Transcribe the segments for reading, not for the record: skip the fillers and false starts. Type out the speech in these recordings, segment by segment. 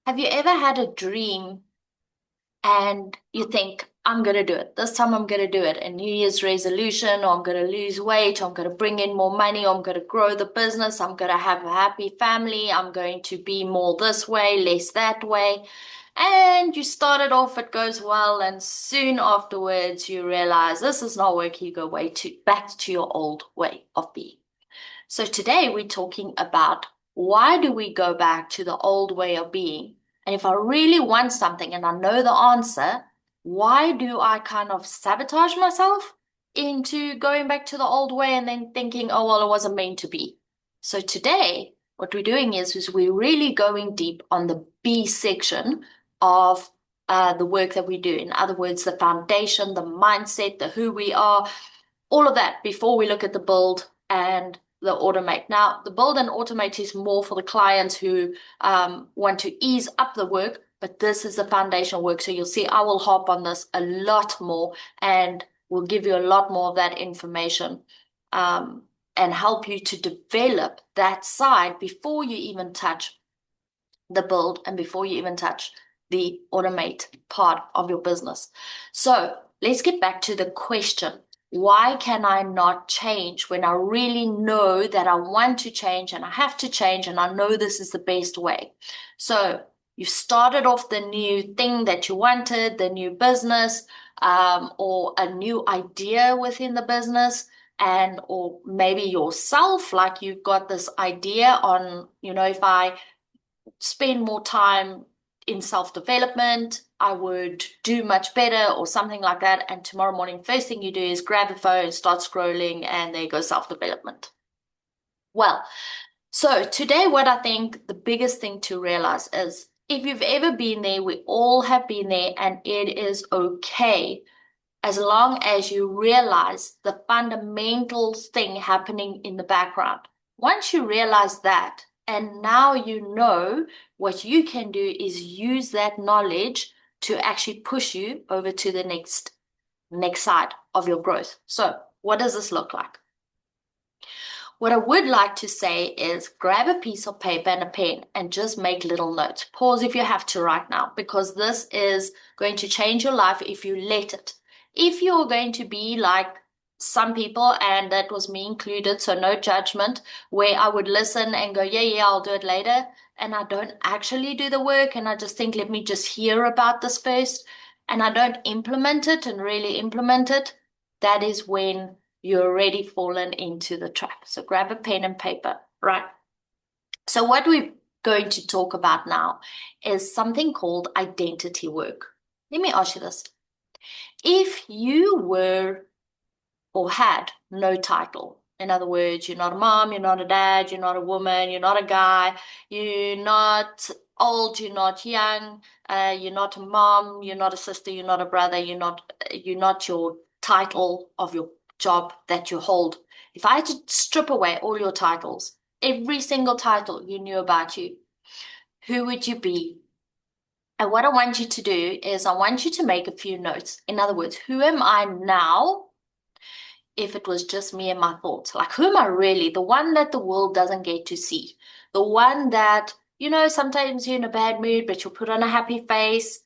Have you ever had a dream and you think, I'm going to do it. This time I'm going to do it. A New Year's resolution, or I'm going to lose weight, or I'm going to bring in more money, or I'm going to grow the business, I'm going to have a happy family, I'm going to be more this way, less that way. And you started off, it goes well, and soon afterwards you realize this is not working, you go back to your old way of being. So today we're talking about why do we go back to the old way of being? And if I really want something and I know the answer, why do I kind of sabotage myself into going back to the old way and then thinking, oh, well, it wasn't meant to be? So today, what we're doing is we're really going deep on the B section of the work that we do. In other words, the foundation, the mindset, the who we are, all of that before we look at the build and the automate. Now, the build and automate is more for the clients who want to ease up the work, but this is the foundational work. So you'll see I will hop on this a lot more and we'll give you a lot more of that information and help you to develop that side before you even touch the build and before you even touch the automate part of your business. So let's get back to the question. Why can I not change when I really know that I want to change and I have to change and I know this is the best way? So you started off the new thing that you wanted, the new business, or a new idea within the business, and or maybe yourself, like you've got this idea on, if I spend more time in self-development, I would do much better or something like that. And tomorrow morning, first thing you do is grab a phone, start scrolling, and there goes self-development. Well, so today, what I think the biggest thing to realize is if you've ever been there, we all have been there, and it is okay as long as you realize the fundamental thing happening in the background. Once you realize that, and now you know what you can do is use that knowledge to actually push you over to the next side of your growth. So, what does this look like? What I would like to say is grab a piece of paper and a pen and just make little notes. Pause if you have to right now, because this is going to change your life if you let it. If you're going to be like some people, and that was me included, so no judgment, where I would listen and go, yeah, I'll do it later. And I don't actually do the work. And I just think, let me just hear about this first. And I don't implement it and really implement it. That is when you're already fallen into the trap. So grab a pen and paper, right? So what we're going to talk about now is something called identity work. Let me ask you this. If you were or had no title, in other words, you're not a mom, you're not a dad, you're not a woman, you're not a guy, you're not old, you're not young, you're not a mom, you're not a sister, you're not a brother, you're not your title of your job that you hold. If I had to strip away all your titles, every single title you knew about you, who would you be? And what I want you to do is I want you to make a few notes. In other words, who am I now if it was just me and my thoughts? Like, who am I really? The one that the world doesn't get to see. The one that, sometimes you're in a bad mood, but you'll put on a happy face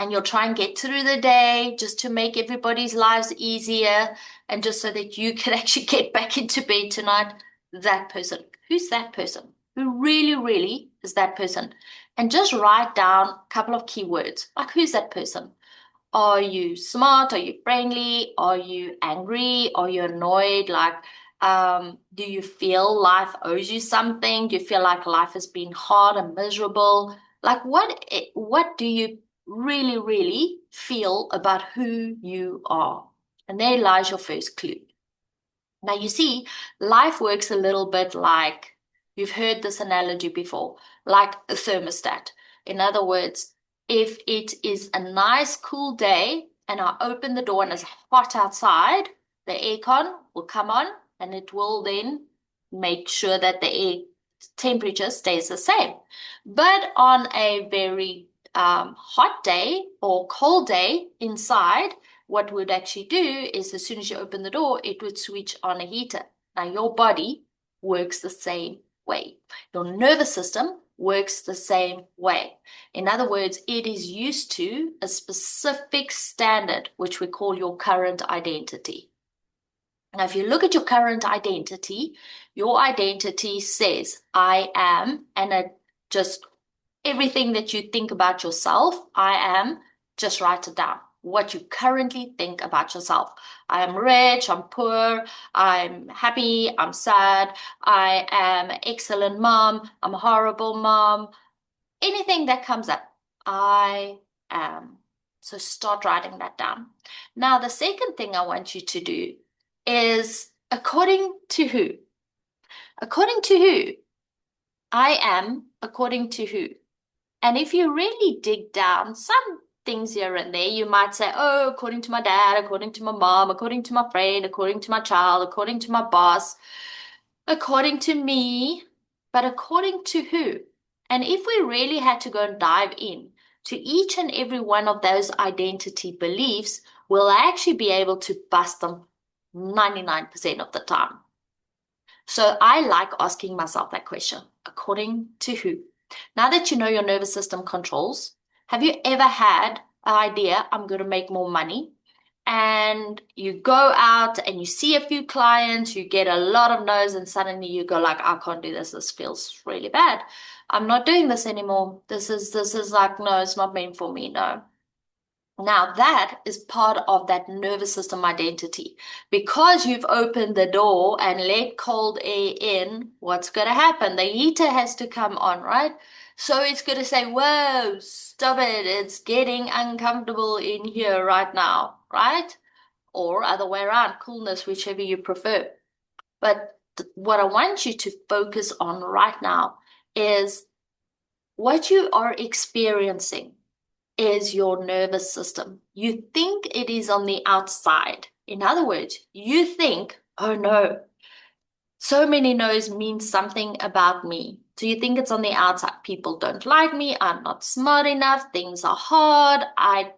and you'll try and get through the day just to make everybody's lives easier and just so that you can actually get back into bed tonight. That person. Who's that person? Who really, really is that person? And just write down a couple of keywords. Like, who's that person? Are you smart? Are you friendly? Are you angry? Are you annoyed? Like, do you feel life owes you something? Do you feel like life has been hard and miserable? Like, what do you really, really feel about who you are? And there lies your first clue. Now, you see, life works a little bit like, you've heard this analogy before, like a thermostat. In other words, if it is a nice, cool day and I open the door and it's hot outside, the aircon will come on and it will then make sure that the air temperature stays the same. But on a very hot day or cold day inside, what would actually do is as soon as you open the door, it would switch on a heater. Now, your body works the same way. Your nervous system works the same way. In other words, it is used to a specific standard, which we call your current identity. Now, if you look at your current identity, your identity says, I am, and just everything that you think about yourself, I am, just write it down. What you currently think about yourself. I am rich, I'm poor, I'm happy, I'm sad, I am an excellent mom, I'm a horrible mom. Anything that comes up, I am. So start writing that down. Now, the second thing I want you to do is according to who? According to who? I am according to who? And if you really dig down, some things here and there, you might say, oh, according to my dad, according to my mom, according to my friend, according to my child, according to my boss, according to me, but according to who? And if we really had to go and dive in to each and every one of those identity beliefs, we'll actually be able to bust them 99% of the time. So I like asking myself that question, according to who? Now that you know your nervous system controls, have you ever had an idea, I'm going to make more money? And you go out and you see a few clients, you get a lot of no's, and suddenly you go like, I can't do this. This feels really bad. I'm not doing this anymore. This is like, no, it's not meant for me. No. Now that is part of that nervous system identity. Because you've opened the door and let cold air in, what's going to happen? The heater has to come on, right? So it's going to say, whoa, stop it. It's getting uncomfortable in here right now, right? Or other way around, coolness, whichever you prefer. But what I want you to focus on right now is what you are experiencing is your nervous system. You think it is on the outside. In other words, you think, oh no, so many no's mean something about me. So you think it's on the outside. People don't like me. I'm not smart enough. Things are hard. I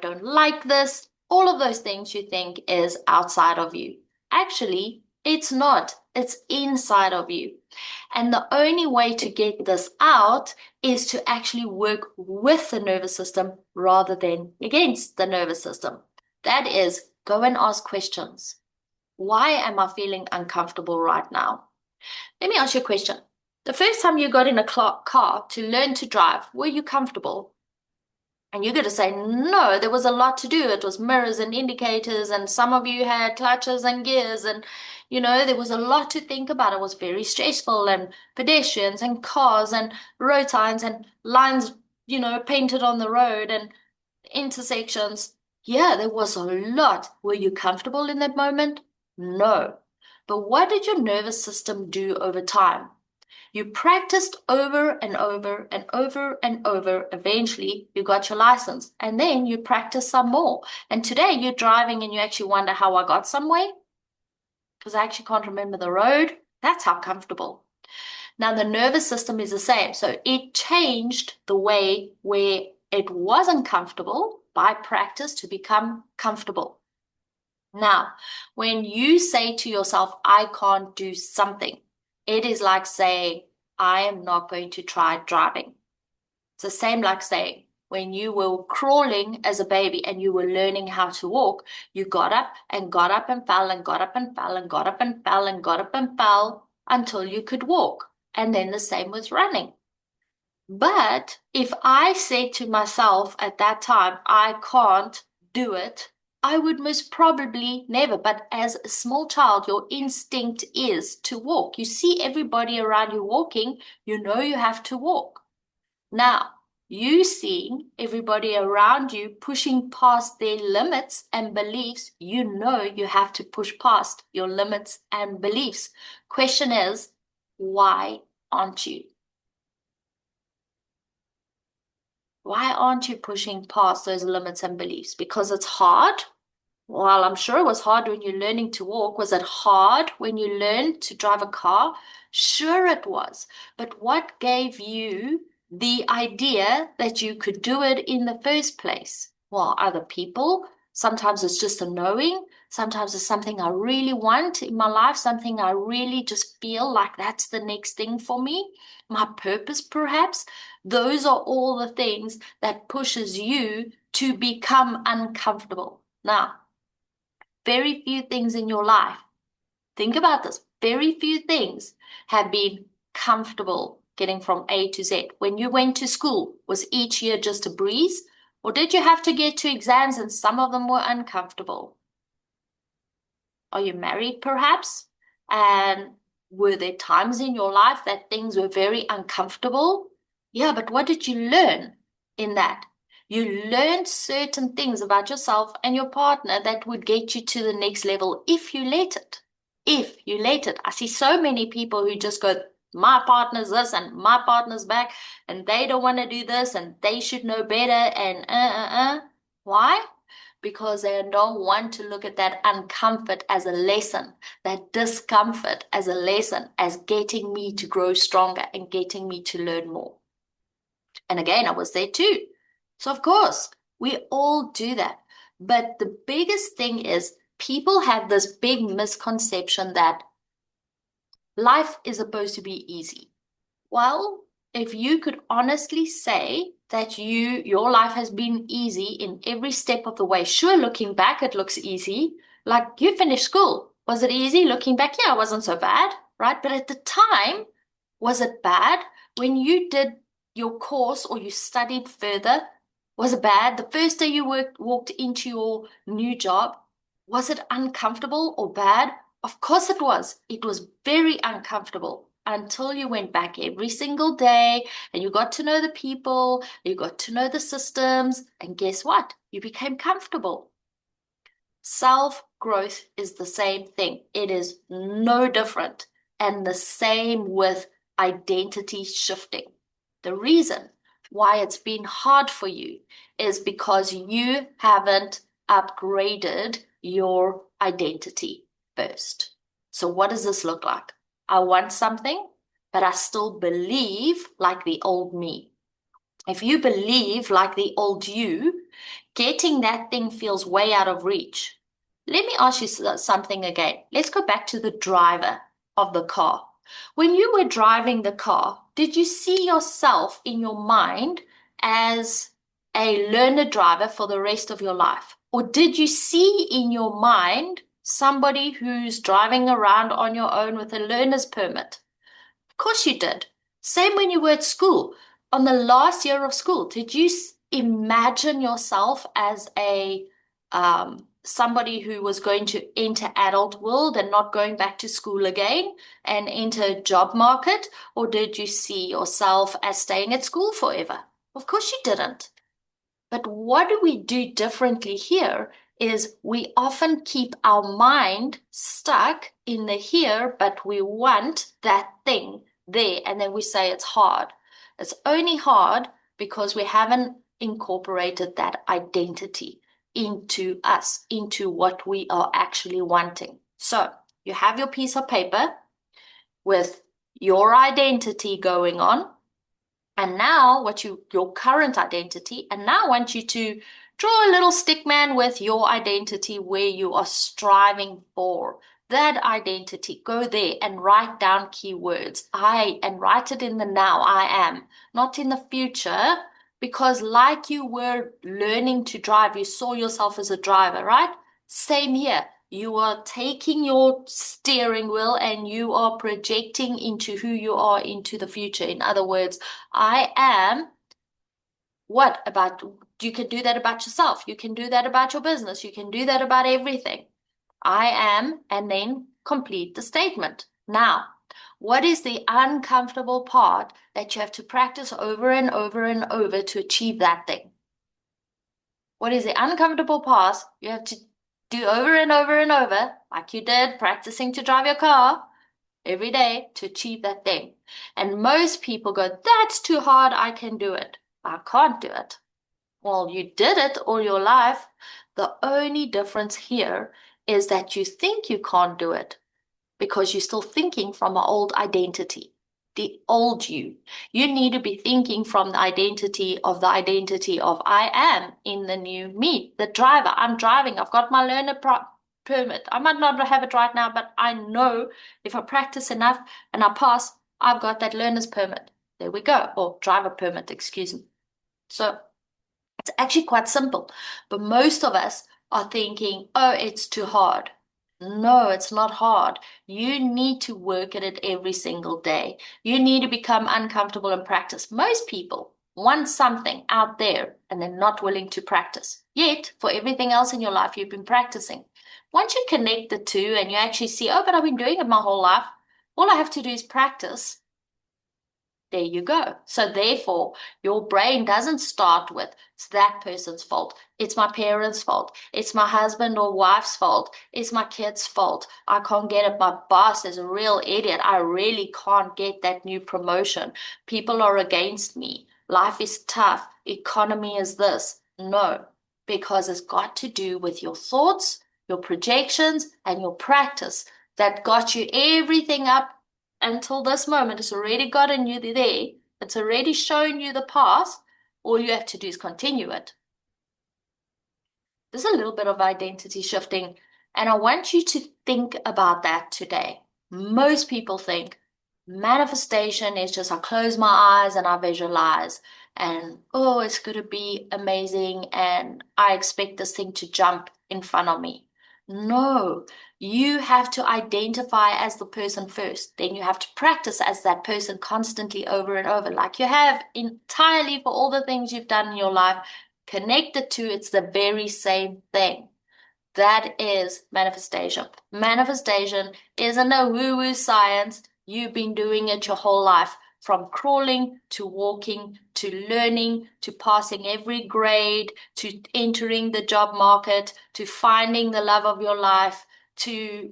don't like this. All of those things you think is outside of you. Actually, it's not. It's inside of you. And the only way to get this out is to actually work with the nervous system rather than against the nervous system. That is, go and ask questions. Why am I feeling uncomfortable right now? Let me ask you a question. The first time you got in a car to learn to drive, were you comfortable? And you're going to say, no, there was a lot to do. It was mirrors and indicators, and some of you had clutches and gears, and there was a lot to think about. It was very stressful, and pedestrians and cars and road signs and lines, painted on the road and intersections. Yeah, there was a lot. Were you comfortable in that moment? No. But what did your nervous system do over time? You practiced over and over and over and over. Eventually, you got your license, and then you practice some more. And today you're driving and you actually wonder how I got somewhere because I actually can't remember the road. That's how comfortable. Now, the nervous system is the same. So it changed the way where it wasn't comfortable by practice to become comfortable. Now, when you say to yourself, I can't do something, it is like saying, I am not going to try driving. It's the same like saying, when you were crawling as a baby and you were learning how to walk, you got up and got up and fell and got up and fell and got up and fell and got up and fell until you could walk. And then the same with running. But if I said to myself at that time, I can't do it, I would most probably never. But as a small child, your instinct is to walk. You see everybody around you walking, you know you have to walk. Now, you seeing everybody around you pushing past their limits and beliefs, you know you have to push past your limits and beliefs. Question is, why aren't you? Why aren't you pushing past those limits and beliefs? Because it's hard? Well, I'm sure it was hard when you're learning to walk. Was it hard when you learned to drive a car? Sure it was. But what gave you the idea that you could do it in the first place? Well, other people, Sometimes it's just a knowing. Sometimes it's something I really want in my life, something I really just feel like that's the next thing for me. My purpose, perhaps. Those are all the things that pushes you to become uncomfortable. Now, very few things in your life, think about this, very few things have been comfortable getting from A to Z. When you went to school, was each year just a breeze? Or did you have to get to exams and some of them were uncomfortable? Are you married perhaps? And were there times in your life that things were very uncomfortable? Yeah, but what did you learn in that? You learned certain things about yourself and your partner that would get you to the next level if you let it. If you let it. I see so many people who just go, my partner's this and my partner's back, and they don't want to do this and they should know better and. Why? Because they don't want to look at that uncomfort as a lesson, that discomfort as a lesson, as getting me to grow stronger and getting me to learn more. And again, I was there too. So, of course, we all do that. But the biggest thing is people have this big misconception that life is supposed to be easy. Well, if you could honestly say that your life has been easy in every step of the way, sure, looking back, it looks easy. Like you finished school. Was it easy? Looking back, yeah, it wasn't so bad, right? But at the time, was it bad? When you did your course or you studied further, was it bad? The first day you walked into your new job, was it uncomfortable or bad? Of course it was. It was very uncomfortable until you went back every single day and you got to know the people, you got to know the systems, and guess what? You became comfortable. Self-growth is the same thing. It is no different. And the same with identity shifting. The reason why it's been hard for you is because you haven't upgraded your identity first. So what does this look like? I want something, but I still believe like the old me. If you believe like the old you, getting that thing feels way out of reach. Let me ask you something again. Let's go back to the driver of the car. When you were driving the car, did you see yourself in your mind as a learner driver for the rest of your life? Or did you see in your mind somebody who's driving around on your own with a learner's permit? Of course you did. Same when you were at school. On the last year of school, did you imagine yourself as a somebody who was going to enter adult world and not going back to school again and enter job market? Or did you see yourself as staying at school forever? Of course you didn't. But what do we do differently here is we often keep our mind stuck in the here, but we want that thing there. And then we say it's hard. It's only hard because we haven't incorporated that identity into us, into what we are actually wanting. So you have your piece of paper with your identity going on. And now your current identity, and now I want you to draw a little stick man with your identity where you are striving for that identity. Go there and write down keywords. And write it in the now, I am, not in the future, because like you were learning to drive, you saw yourself as a driver, right? Same here. You are taking your steering wheel and you are projecting into who you are into the future. In other words, I am what about, you can do that about yourself. You can do that about your business. You can do that about everything. I am, and then complete the statement. Now, what is the uncomfortable part that you have to practice over and over and over to achieve that thing? What is the uncomfortable part you have to do over and over and over, like you did practicing to drive your car every day to achieve that thing? And most people go, that's too hard, I can do it. I can't do it. Well, you did it all your life. The only difference here is that you think you can't do it because you're still thinking from an old identity. the old you. You need to be thinking from the identity of I am in the new me, the driver. I'm driving. I've got my permit. I might not have it right now, but I know if I practice enough and I pass, I've got that learner's permit. There we go. Or driver permit, excuse me. So it's actually quite simple, but most of us are thinking, oh, it's too hard. No, it's not hard. You need to work at it every single day. You need to become uncomfortable and practice. Most people want something out there and they're not willing to practice. Yet, for everything else in your life, you've been practicing. Once you connect the two and you actually see, oh, but I've been doing it my whole life, all I have to do is practice. There you go. So therefore, your brain doesn't start with, it's that person's fault. It's my parents' fault. It's my husband or wife's fault. It's my kid's fault. I can't get it. My boss is a real idiot. I really can't get that new promotion. People are against me. Life is tough. Economy is this. No, because it's got to do with your thoughts, your projections, and your practice that got you everything up until this moment. It's already gotten you there. It's already shown you the path. All you have to do is continue it. There's a little bit of identity shifting, and I want you to think about that today. Most people think manifestation is just I close my eyes and I visualize, and oh, it's going to be amazing, and I expect this thing to jump in front of me. No, you have to identify as the person first. Then you have to practice as that person constantly over and over, like you have entirely for all the things you've done in your life. Connected to, it's the very same thing. That is manifestation. Manifestation isn't a woo-woo science. You've been doing it your whole life, from crawling to walking to learning to passing every grade to entering the job market to finding the love of your life to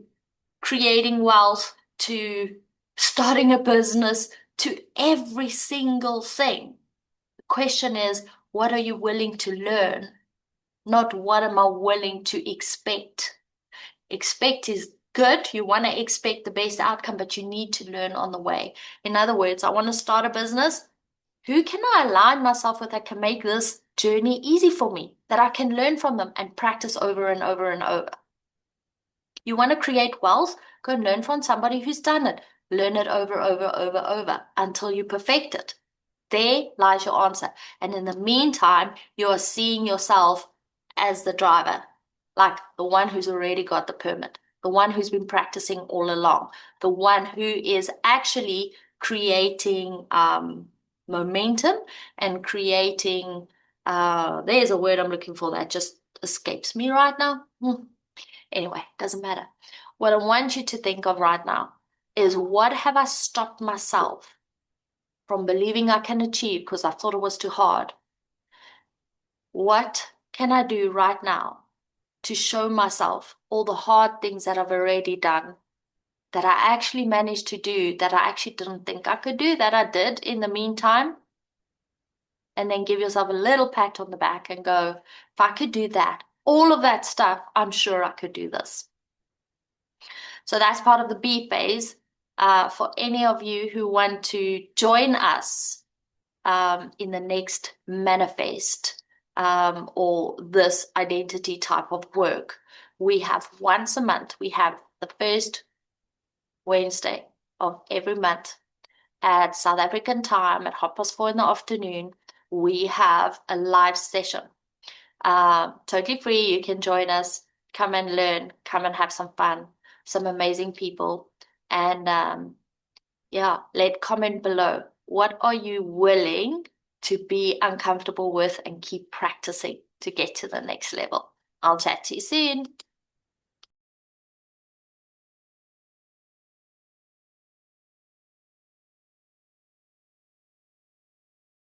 creating wealth to starting a business to every single thing. The question is, what are you willing to learn? Not what am I willing to expect. Expect is good. You want to expect the best outcome, but you need to learn on the way. In other words, I want to start a business. Who can I align myself with that can make this journey easy for me, that I can learn from them and practice over and over and over? You want to create wealth? Go and learn from somebody who's done it. Learn it over until you perfect it. There lies your answer. And in the meantime, you are seeing yourself as the driver, like the one who's already got the permit, the one who's been practicing all along, the one who is actually creating momentum and creating, there's a word I'm looking for that just escapes me right now. Anyway, doesn't matter. What I want you to think of right now is, what have I stopped myself from believing I can achieve because I thought it was too hard? What can I do right now to show myself all the hard things that I've already done, that I actually managed to do, that I actually didn't think I could do, that I did in the meantime? And then give yourself a little pat on the back and go, if I could do that, all of that stuff, I'm sure I could do this. So that's part of the B phase. For any of you who want to join us in the next manifest or this identity type of work, we have once a month, we have the first Wednesday of every month at South African time at 4:30 in the afternoon. We have a live session. Totally free. You can join us, come and learn, come and have some fun, some amazing people. And yeah, comment below. What are you willing to be uncomfortable with and keep practicing to get to the next level? I'll chat to you soon.